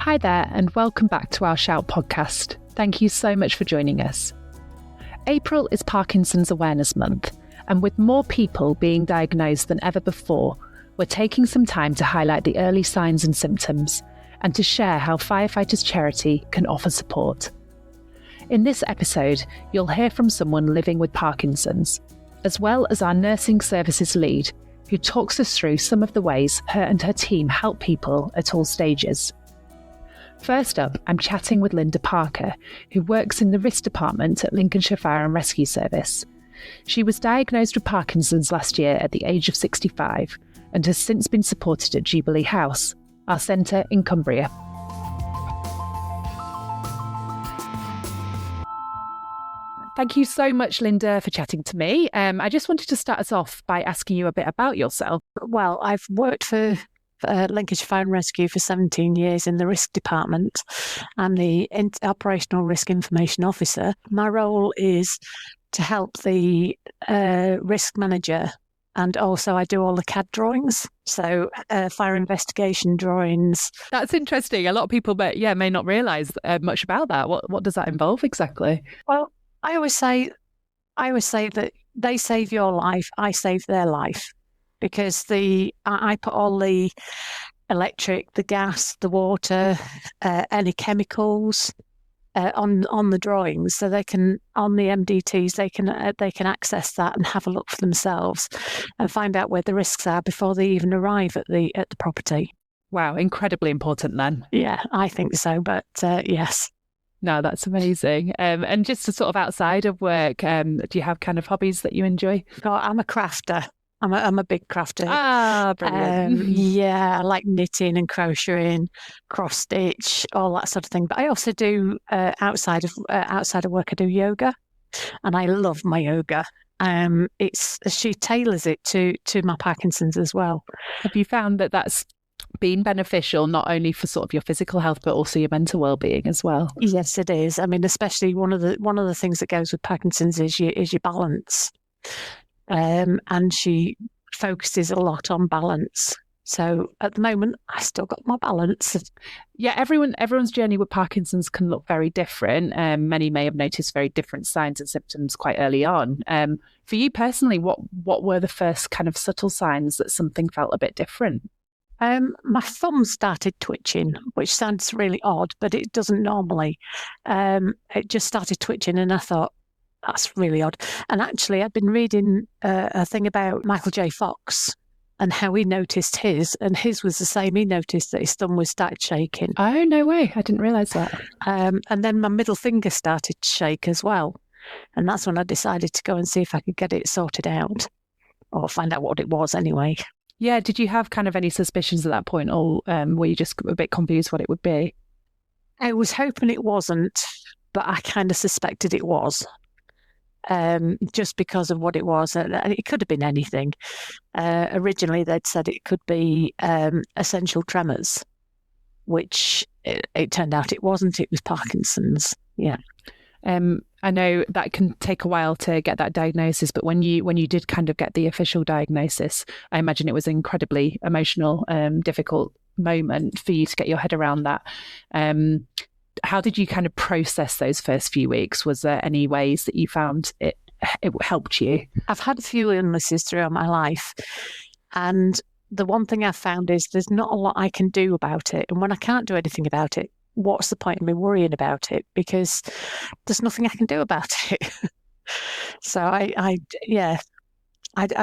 Hi there, and welcome back to our Shout podcast. Thank you so much for joining us. April is Parkinson's Awareness Month, and with more people being diagnosed than ever before, we're taking some time to highlight the early signs and symptoms, and to share how Firefighters Charity can offer support. In this episode, you'll hear from someone living with Parkinson's, as well as our nursing services lead, who talks us through some of the ways her and her team help people at all stages. First up, I'm chatting with Linda Parker, who works in the risk department at Lincolnshire Fire and Rescue Service. She was diagnosed with Parkinson's last year at the age of 65 and has since been supported at Jubilee House, our centre in Cumbria. Thank you so much, Linda, for chatting to me. I just wanted to start us off by asking you a bit about yourself. Well, I've worked for Lincolnshire Fire and Rescue for 17 years in the risk department. I'm the Operational Risk Information Officer. My role is to help the risk manager, and also I do all the CAD drawings, so fire investigation drawings. That's interesting. A lot of people may not realise much about that. What does that involve exactly? Well, I always say that they save your life, I save their life, because I put all the electric, the gas, the water, any chemicals on the drawings, so they can, on the MDTs, they can access that and have a look for themselves and find out where the risks are before they even arrive at the property. Wow, incredibly important then. Yeah, I think so. But yes. No, that's amazing. And just to sort of outside of work, do you have kind of hobbies that you enjoy? Oh, I'm a crafter. I'm a big crafter. Ah, brilliant. Yeah, I like knitting and crocheting, cross stitch, all that sort of thing. But I also do outside of work, I do yoga, and I love my yoga. She tailors it to my Parkinson's as well. Have you found that that's been beneficial not only for sort of your physical health but also your mental well-being as well? Yes, it is. I mean, especially one of the things that goes with Parkinson's is your balance. And she focuses a lot on balance. So at the moment, I still got my balance. Yeah, everyone's journey with Parkinson's can look very different. Many may have noticed very different signs and symptoms quite early on. For you personally, what were the first kind of subtle signs that something felt a bit different? My thumb started twitching, which sounds really odd, but it doesn't normally. It just started twitching, and I thought, that's really odd. And actually, I'd been reading a thing about Michael J. Fox and how he noticed his, and his was the same. He noticed that his thumb started shaking. Oh, no way. I didn't realise that. And then my middle finger started to shake as well. And that's when I decided to go and see if I could get it sorted out, or find out what it was anyway. Yeah, did you have kind of any suspicions at that point, or were you just a bit confused what it would be? I was hoping it wasn't, but I kind of suspected it was. Just because of what it was, and it could have been anything. Originally, they'd said it could be essential tremors, which it turned out it wasn't. It was Parkinson's. Yeah. I know that can take a while to get that diagnosis, but when you did kind of get the official diagnosis, I imagine it was an incredibly emotional, difficult moment for you to get your head around that. How did you kind of process those first few weeks? Was there any ways that you found it helped you? I've had a few illnesses throughout my life, and the one thing I've found is there's not a lot I can do about it. And when I can't do anything about it, what's the point in me worrying about it? Because there's nothing I can do about it. So I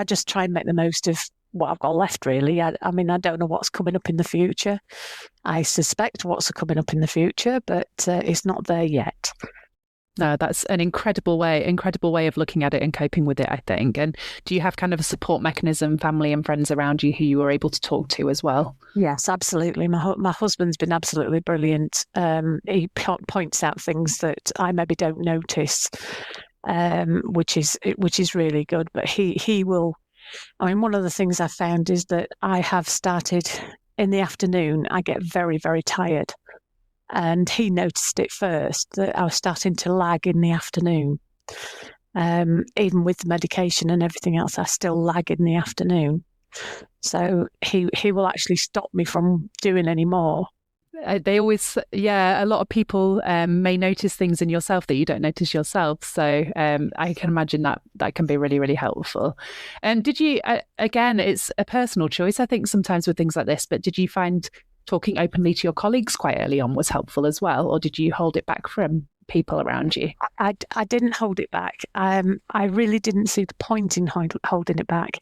just try and make the most of what I've got left, really. I mean, I don't know what's coming up in the future. I suspect what's coming up in the future, but it's not there yet. No, that's an incredible way of looking at it and coping with it, I think. And do you have kind of a support mechanism, family and friends around you who you were able to talk to as well? Yes, absolutely. My husband's been absolutely brilliant. He points out things that I maybe don't notice, which is really good. But he will. I mean, one of the things I found is that I have started in the afternoon. I get very, very tired. And he noticed it first, that I was starting to lag in the afternoon. Even with the medication and everything else, I still lag in the afternoon. So he will actually stop me from doing any more. They always, a lot of people may notice things in yourself that you don't notice yourself. So I can imagine that can be really, really helpful. And did you, again, it's a personal choice, I think, sometimes with things like this, but did you find talking openly to your colleagues quite early on was helpful as well? Or did you hold it back from people around you? I didn't hold it back. I really didn't see the point in holding it back.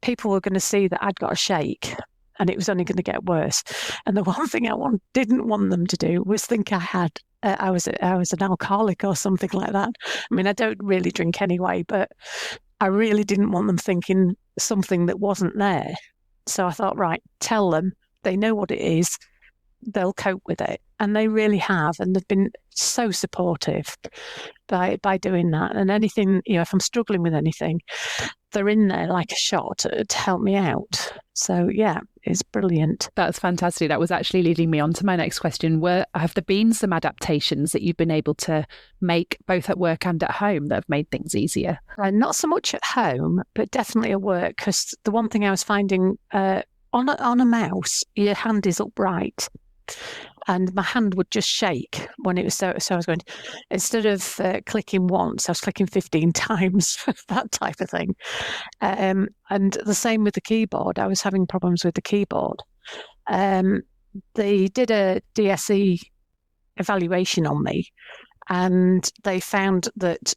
People were going to see that I'd got a shake, and it was only going to get worse. And the one thing I didn't want them to do was think I was an alcoholic or something like that. I mean, I don't really drink anyway, but I really didn't want them thinking something that wasn't there. So I thought, right, tell them. They know what it is. They'll cope with it. And they really have. And they've been so supportive by doing that. And anything, if I'm struggling with anything, they're in there like a shot to help me out. So, yeah, it's brilliant. That's fantastic. That was actually leading me on to my next question. Have there been some adaptations that you've been able to make both at work and at home that have made things easier? Not so much at home, but definitely at work. Because the one thing I was finding on a mouse, your hand is upright. And my hand would just shake when it was so I was going, instead of clicking once, I was clicking 15 times, that type of thing. And the same with the keyboard. I was having problems with the keyboard. They did a DSE evaluation on me, and they found that,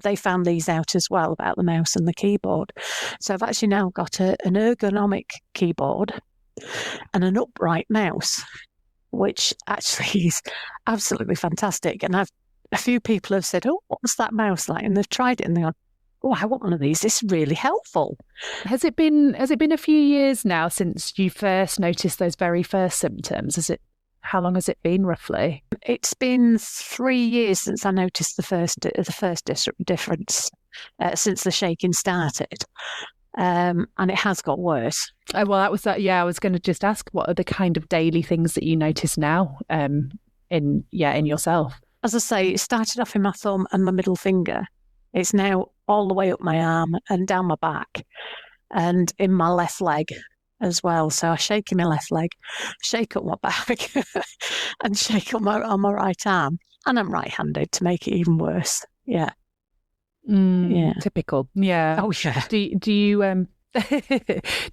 they found these out as well about the mouse and the keyboard. So I've actually now got an ergonomic keyboard and an upright mouse, which actually is absolutely fantastic. And a few people have said, "Oh, what's that mouse like?" And they've tried it and they're like, "Oh, I want one of these. This is really helpful." Has it been a few years now since you first noticed those very first symptoms? How long has it been roughly? It's been 3 years since I noticed the first difference since the shaking started. And it has got worse. Oh, well, that was that. Yeah, I was going to just ask, what are the kind of daily things that you notice now in yourself? As I say, it started off in my thumb and my middle finger. It's now all the way up my arm and down my back and in my left leg as well. So I shake in my left leg, shake up my back and shake on my right arm. And I'm right-handed to make it even worse. Yeah. Yeah, typical. Yeah. Oh yeah. Do you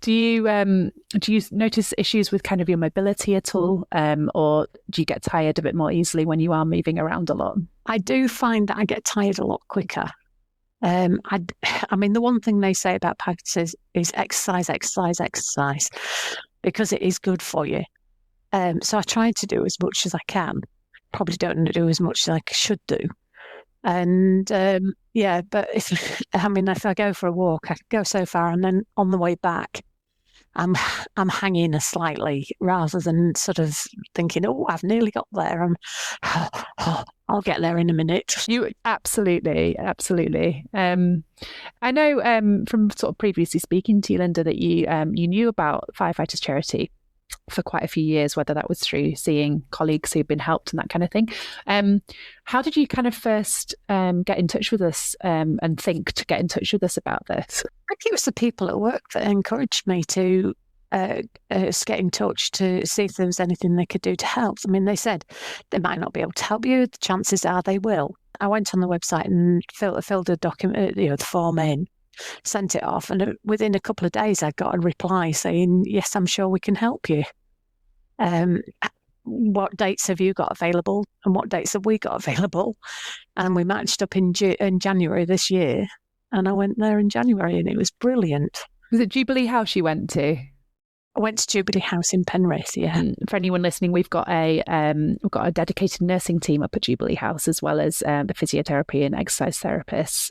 do you notice issues with kind of your mobility at all, or do you get tired a bit more easily when you are moving around a lot? I do find that I get tired a lot quicker. I mean, the one thing they say about Parkinson is exercise, because it is good for you. So I try to do as much as I can. Probably don't do as much as I should do. And but if I go for a walk, I go so far, and then on the way back, I'm hanging slightly rather than sort of thinking, "Oh, I've nearly got there." I'll get there in a minute. You absolutely. I know from sort of previously speaking to you, Linda, that you knew about Firefighters Charity for quite a few years, whether that was through seeing colleagues who've been helped and that kind of thing. How did you kind of first get in touch with us and think to get in touch with us about this? I think it was the people at work that encouraged me to get in touch to see if there was anything they could do to help. I mean, they said they might not be able to help you. The chances are they will. I went on the website and filled a document, the form in, sent it off, and within a couple of days I got a reply saying, "Yes, I'm sure we can help you. What dates have you got available, and what dates have we got available?" And we matched up in January this year, and I went there in January, and it was brilliant. Was it Jubilee House you went to? I went to Jubilee House in Penrith, yeah. And for anyone listening, we've got a dedicated nursing team up at Jubilee House, as well as the physiotherapy and exercise therapists.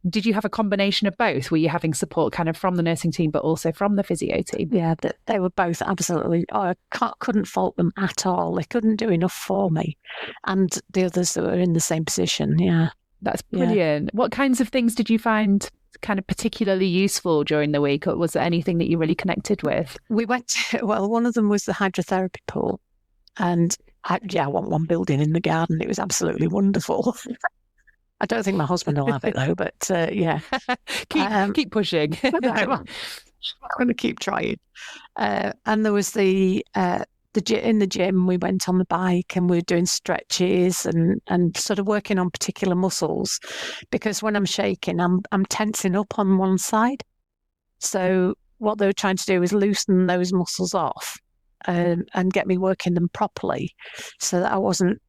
Did you have a combination of both? Were you having support kind of from the nursing team, but also from the physio team? Yeah, they were both absolutely. I couldn't fault them at all. They couldn't do enough for me, and the others that were in the same position. Yeah, that's brilliant. Yeah. What kinds of things did you find kind of particularly useful during the week, or was there anything that you really connected with? We went to, one of them was the hydrotherapy pool, and I want one building in the garden. It was absolutely wonderful. I don't think my husband will have it though, but yeah. keep pushing. I'm going to keep trying. And there was the in the gym, we went on the bike and we were doing stretches and sort of working on particular muscles, because when I'm shaking, I'm tensing up on one side. So what they were trying to do was loosen those muscles off and get me working them properly, so that I wasn't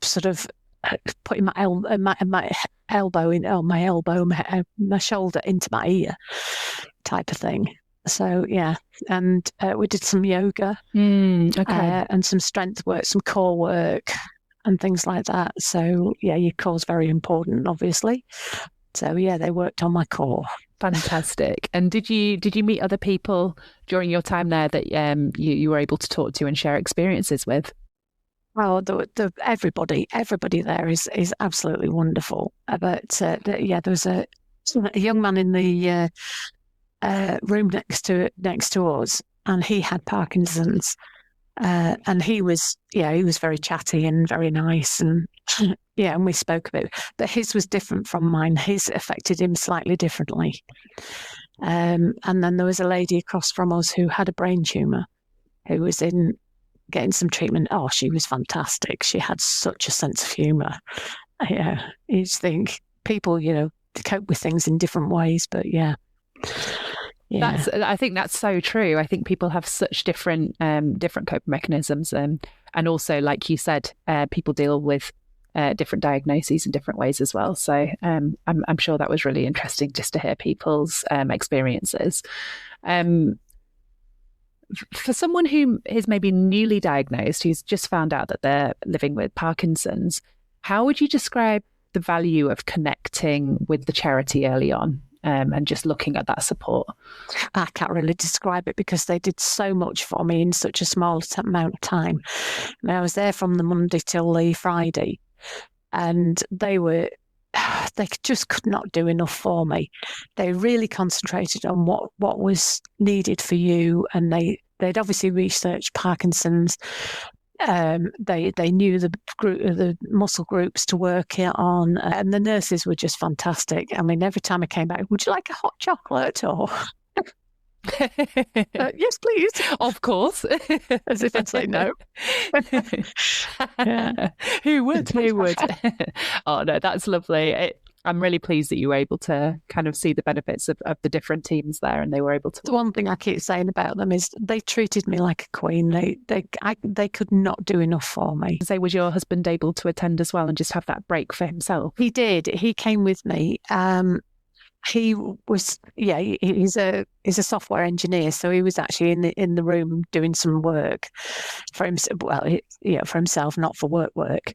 sort of putting my elbow in, my shoulder into my ear type of thing. So yeah, and we did some yoga, and some strength work, some core work, and things like that. So yeah, your core's very important, obviously. So yeah, they worked on my core. Fantastic. And did you meet other people during your time there that you were able to talk to and share experiences with? Oh, everybody there is absolutely wonderful. But there was a young man in the room next to us, and he had Parkinson's, and he was very chatty and very nice, and and we spoke a bit. But his was different from mine. His affected him slightly differently. And then there was a lady across from us who had a brain tumour, who was getting some treatment. Oh, she was fantastic. She had such a sense of humour. Yeah, you just think people, cope with things in different ways, but yeah. Yeah. I think that's so true. I think people have such different coping mechanisms, and also, like you said, people deal with different diagnoses in different ways as well. So I'm sure that was really interesting just to hear people's experiences. For someone who is maybe newly diagnosed, who's just found out that they're living with Parkinson's, how would you describe the value of connecting with the charity early on? And just looking at that support? I can't really describe it, because they did so much for me in such a small amount of time. I was there from the Monday till the Friday, and they just could not do enough for me. They really concentrated on what was needed for you, and they'd obviously researched Parkinson's. They knew the muscle groups to work it on, and the nurses were just fantastic. I mean, every time I came back, would you like a hot chocolate? Or yes, please. Of course. As if I'd say no. Yeah. Who would? Oh no, that's lovely. I'm really pleased that you were able to kind of see the benefits of the different teams there, and they were able to. The one thing I keep saying about them is they treated me like a queen. They could not do enough for me. So was your husband able to attend as well and just have that break for himself? He did. He came with me. He was, he's a software engineer, so he was actually in the room doing some work for himself. Well, for himself, not for work.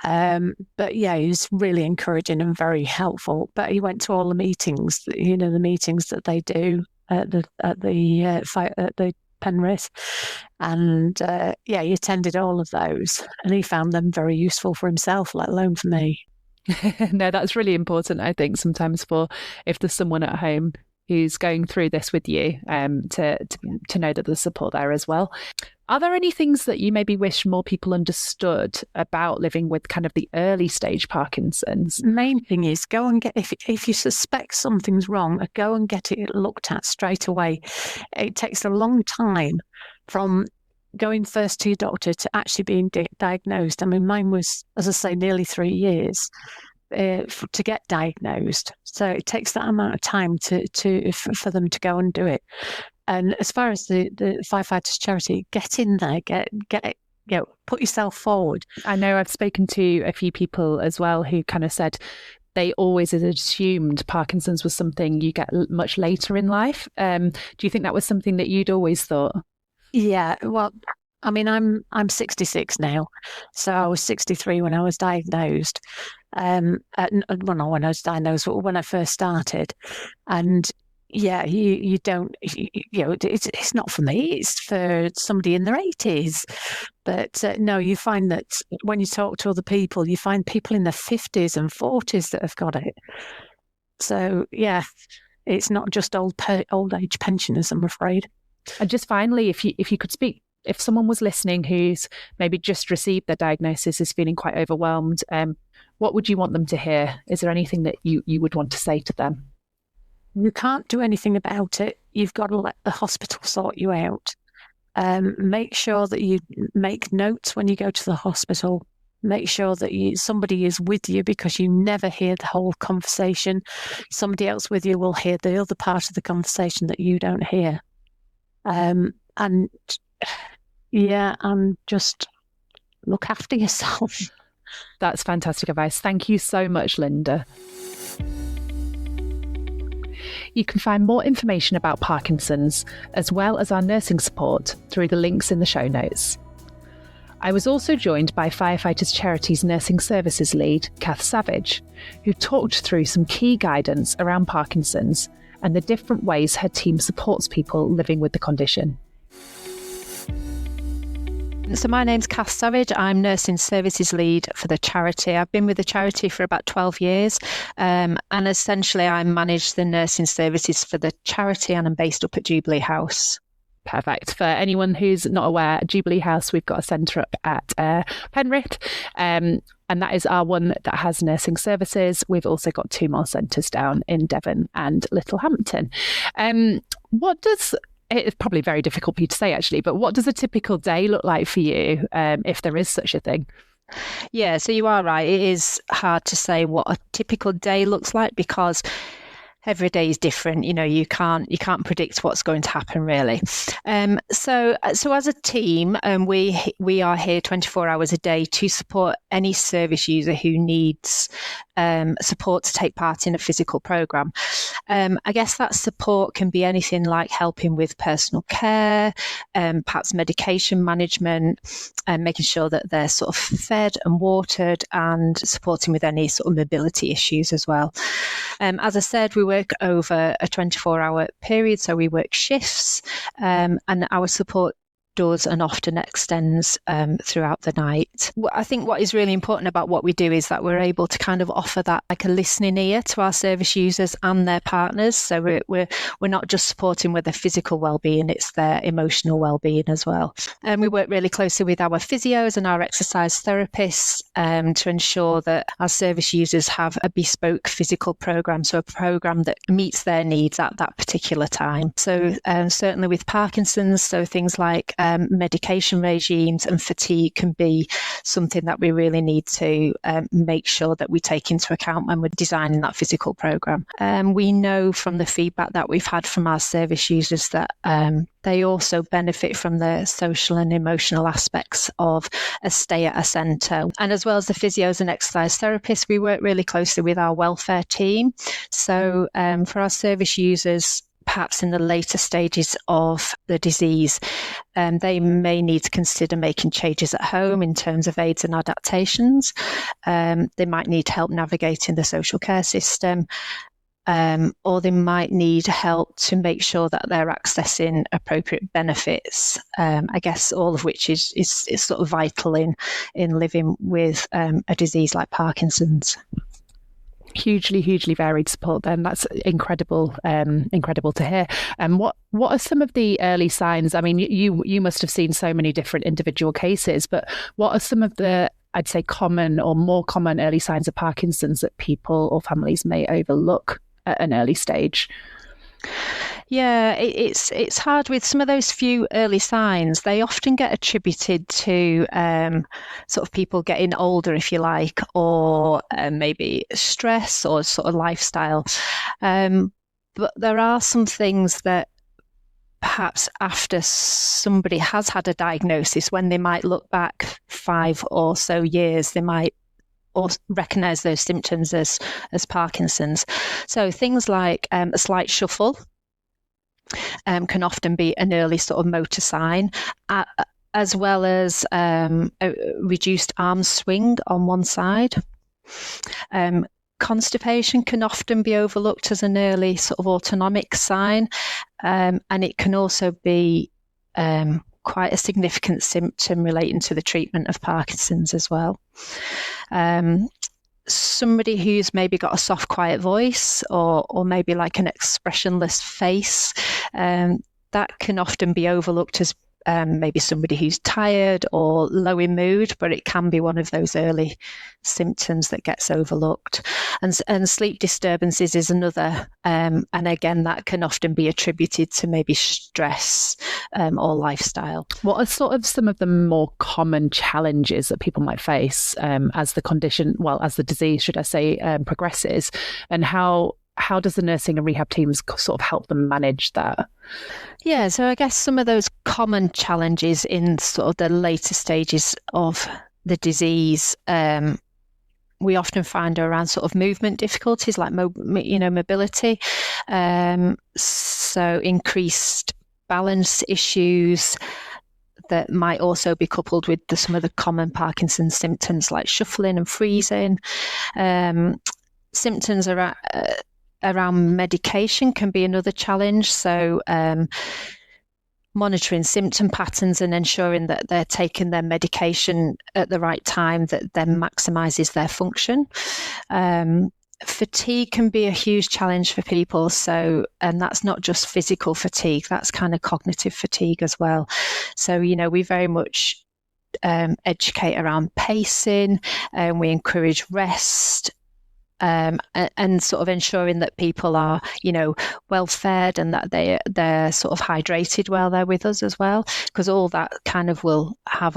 But yeah, he was really encouraging and very helpful. But he went to all the meetings, the meetings that they do at the Penrith, and he attended all of those, and he found them very useful for himself, let alone for me. No, that's really important, I think, sometimes if there's someone at home who's going through this with you, to know that there's support there as well. Are there any things that you maybe wish more people understood about living with kind of the early stage Parkinson's? Main thing is go and get, if you suspect something's wrong, go and get it looked at straight away. It takes a long time from going first to your doctor to actually being diagnosed. I mean, mine was, as I say, nearly 3 years to get diagnosed. So it takes that amount of time for them to go and do it. And as far as the firefighters charity, get in there, get put yourself forward. I know I've spoken to a few people as well who kind of said they always had assumed Parkinson's was something you get much later in life. Do you think that was something that you'd always thought? Yeah, well, I mean, I'm 66 now, so I was 63 when I was diagnosed. Well, not when I was diagnosed, but when I first started. And yeah, you don't, it's not for me, it's for somebody in their 80s. But no, you find that when you talk to other people, you find people in their 50s and 40s that have got it. So yeah, it's not just old age pensioners, I'm afraid. And just finally, if you could speak, if someone was listening who's maybe just received their diagnosis, is feeling quite overwhelmed, what would you want them to hear? Is there anything that you would want to say to them? You can't do anything about it. You've got to let the hospital sort you out. Make sure that you make notes when you go to the hospital. Make sure that somebody is with you, because you never hear the whole conversation. Somebody else with you will hear the other part of the conversation that you don't hear. And just look after yourself. That's fantastic advice. Thank you so much, Linda. You can find more information about Parkinson's, as well as our nursing support, through the links in the show notes. I was also joined by Firefighters Charity's Nursing Services Lead, Kath Savage, who talked through some key guidance around Parkinson's and the different ways her team supports people living with the condition. So my name's Kath Savage. I'm Nursing Services Lead for the charity. I've been with the charity for about 12 years, and essentially I manage the nursing services for the charity, and I'm based up at Jubilee House. Perfect. For anyone who's not aware, Jubilee House, we've got a centre up at Penrith, and that is our one that has nursing services. We've also got 2 more centres down in Devon and Littlehampton. It's probably very difficult for you to say, actually, but what does a typical day look like for you, if there is such a thing? Yeah, so you are right. It is hard to say what a typical day looks like, because every day is different. You can't predict what's going to happen, really. So as a team, we are here 24 hours a day to support any service user who needs support to take part in a physical program. I guess that support can be anything like helping with personal care, perhaps medication management, and making sure that they're sort of fed and watered, and supporting with any sort of mobility issues as well. As I said, we work over a 24-hour period, so we work shifts, and our support does and often extends throughout the night. I think what is really important about what we do is that we're able to kind of offer that like a listening ear to our service users and their partners. So we're not just supporting with their physical well-being, it's their emotional well-being as well. And we work really closely with our physios and our exercise therapists to ensure that our service users have a bespoke physical program, so a program that meets their needs at that particular time. So certainly with Parkinson's, so things like medication regimes and fatigue can be something that we really need to make sure that we take into account when we're designing that physical program. We know from the feedback that we've had from our service users that they also benefit from the social and emotional aspects of a stay at a centre. And as well as the physios and exercise therapists, we work really closely with our welfare team. So for our service users, perhaps in the later stages of the disease, they may need to consider making changes at home in terms of aids and adaptations. They might need help navigating the social care system, or they might need help to make sure that they're accessing appropriate benefits. I guess all of which is sort of vital in living with a disease like Parkinson's. Hugely varied support then. That's incredible to hear. What are some of the early signs? I mean, you must have seen so many different individual cases, but what are some of the, I'd say, common or more common early signs of Parkinson's that people or families may overlook at an early stage? Yeah, it's hard with some of those few early signs. They often get attributed to sort of people getting older, if you like, or maybe stress or sort of lifestyle. But there are some things that perhaps after somebody has had a diagnosis, when they might look back 5 or so years, they might or recognise those symptoms as Parkinson's. So things like a slight shuffle can often be an early sort of motor sign, as well as a reduced arm swing on one side. Constipation can often be overlooked as an early sort of autonomic sign, and it can also be quite a significant symptom relating to the treatment of Parkinson's as well. Somebody who's maybe got a soft, quiet voice, or maybe like an expressionless face, that can often be overlooked as maybe somebody who's tired or low in mood, but it can be one of those early symptoms that gets overlooked. And sleep disturbances is another, and again, that can often be attributed to maybe stress or lifestyle. What are sort of some of the more common challenges that people might face as the disease, should I say, progresses, and how does the nursing and rehab teams sort of help them manage that? Yeah, so I guess some of those common challenges in sort of the later stages of the disease, we often find around sort of movement difficulties like mobility, so increased balance issues that might also be coupled with some of the common Parkinson's symptoms like shuffling and freezing. Symptoms around medication can be another challenge. So monitoring symptom patterns and ensuring that they're taking their medication at the right time that then maximises their function. Fatigue can be a huge challenge for people. So, and that's not just physical fatigue, that's kind of cognitive fatigue as well. So, we very much educate around pacing, and we encourage rest. And sort of ensuring that people are, well fed and that they're sort of hydrated while they're with us as well, because all that kind of will have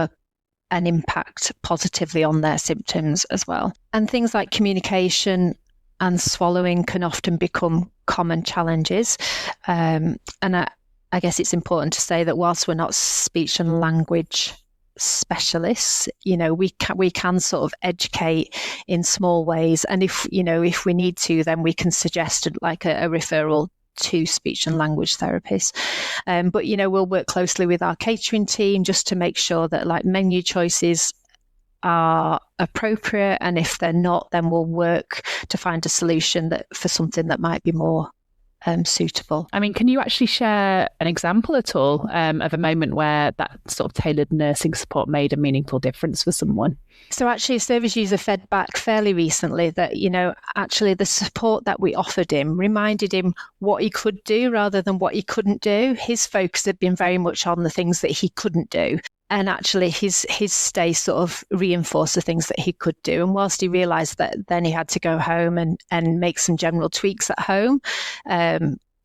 an impact positively on their symptoms as well. And things like communication and swallowing can often become common challenges. And I guess it's important to say that whilst we're not speech and language specialists, we can sort of educate in small ways, and if we need to, then we can suggest like a referral to speech and language therapists. But we'll work closely with our catering team just to make sure that like menu choices are appropriate, and if they're not, then we'll work to find a solution that for something that might be more suitable. I mean, can you actually share an example at all of a moment where that sort of tailored nursing support made a meaningful difference for someone? So actually a service user fed back fairly recently that, actually the support that we offered him reminded him what he could do rather than what he couldn't do. His focus had been very much on the things that he couldn't do. And actually his stay sort of reinforced the things that he could do. And whilst he realised that then he had to go home and make some general tweaks at home,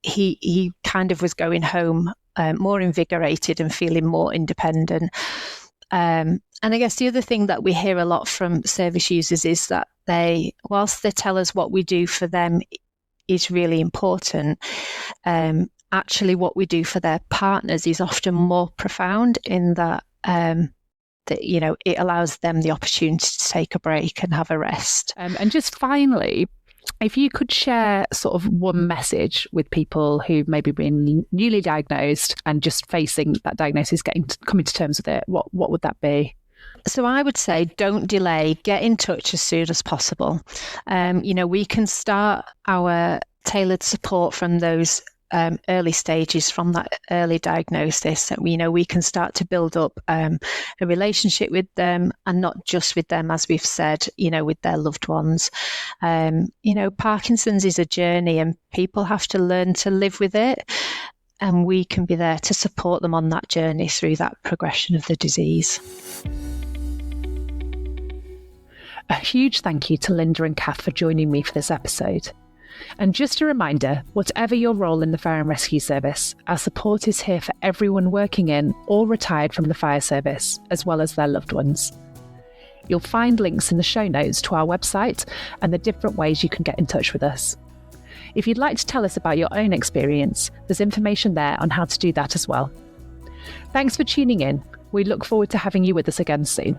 he kind of was going home more invigorated and feeling more independent. And I guess the other thing that we hear a lot from service users is that whilst they tell us what we do for them is really important, actually what we do for their partners is often more profound in that, it allows them the opportunity to take a break and have a rest. And just finally, if you could share sort of one message with people who've maybe been newly diagnosed and just facing that diagnosis, coming to terms with it, what would that be? So I would say don't delay, get in touch as soon as possible. We can start our tailored support from those early stages, from that early diagnosis. We can start to build up a relationship with them, and not just with them, as we've said, with their loved ones. Parkinson's is a journey, and people have to learn to live with it, and we can be there to support them on that journey through that progression of the disease. A huge thank you to Linda and Kath for joining me for this episode. And just a reminder, whatever your role in the Fire and Rescue Service, our support is here for everyone working in or retired from the fire service, as well as their loved ones. You'll find links in the show notes to our website and the different ways you can get in touch with us. If you'd like to tell us about your own experience, there's information there on how to do that as well. Thanks for tuning in. We look forward to having you with us again soon.